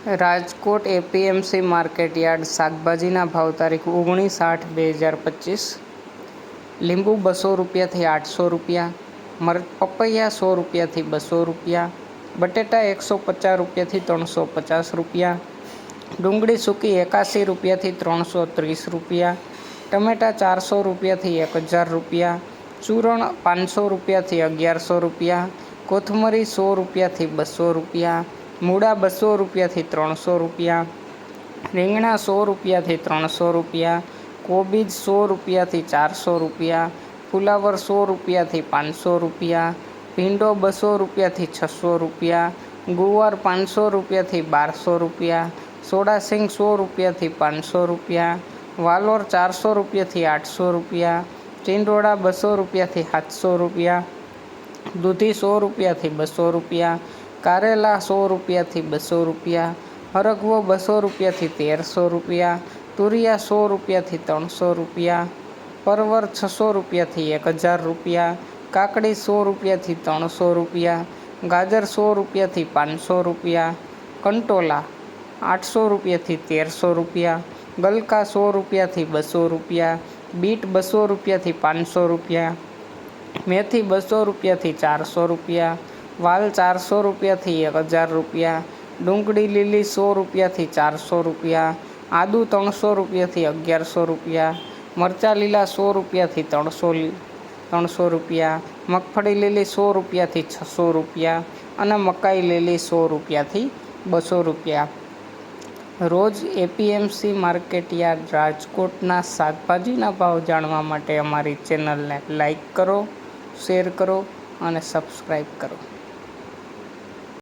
Rajkot APMC market yard શાકભાજીના ભાવ તારીખ 19/8/2025। લીંબુ 200 રૂપિયાથી 800 રૂપિયા, પપૈયા 100 રૂપિયાથી 200 રૂપિયા, બટેટા 150 રૂપિયાથી 350 રૂપિયા, ડુંગળી સૂકી 81 રૂપિયાથી 330 રૂપિયા, ટમેટા 400 રૂપિયાથી 1000 રૂપિયા, ચૂરણ 500 રૂપિયાથી 1100 રૂપિયા, કોથમરી 100 રૂપિયાથી 200 રૂપિયા, મૂળા 200 રૂપિયાથી 300 રૂપિયા, રીંગણા 100 રૂપિયાથી 300 રૂપિયા, કોબીજ 100 રૂપિયાથી 400 રૂપિયા, ફુલાવર 100 રૂપિયાથી 500 રૂપિયા, ભીંડો 200 રૂપિયાથી 600 રૂપિયા, ગુવાર 500 રૂપિયાથી 1200 રૂપિયા, સોડાસિંગ 100 રૂપિયાથી 500 રૂપિયા, વાલોર 400 રૂપિયાથી 800 રૂપિયા, ટીંડોળા 200 રૂપિયાથી 700 રૂપિયા, દૂધી 100 રૂપિયાથી 200 રૂપિયા, કારેલા 100 રૂપિયાથી 200 રૂપિયા, હરગવો 200 રૂપિયાથી 1300 રૂપિયા, તુરિયા 100 રૂપિયાથી 300 રૂપિયા, પરવર 600 રૂપિયાથી 1000 રૂપિયા, કાકડી 100 રૂપિયાથી 300 રૂપિયા, ગાજર 100 રૂપિયાથી 500 રૂપિયા, કંટોલા 800 રૂપિયાથી 1300 રૂપિયા, ગલકા 100 રૂપિયાથી 200 રૂપિયા, બીટ 200 રૂપિયાથી 500 રૂપિયા, મેથી 200 રૂપિયાથી 400 રૂપિયા, વાલ 400 રૂપિયાથી 1000 રૂપિયા, ડુંગળી લીલી 100 રૂપિયાથી 400 રૂપિયા, આદુ 300 રૂપિયાથી 1100 રૂપિયા, મરચાં લીલા 100 રૂપિયાથી 300 રૂપિયા, મગફળી લીલી 100 રૂપિયાથી 600 રૂપિયા અને મકાઈ લીલી 100 રૂપિયાથી 200 રૂપિયા। રોજ એપીએમસી માર્કેટયાર્ડ રાજકોટના શાકભાજીના ભાવ જાણવા માટે અમારી ચેનલને લાઈક કરો, શેર કરો અને સબસ્ક્રાઈબ કરો।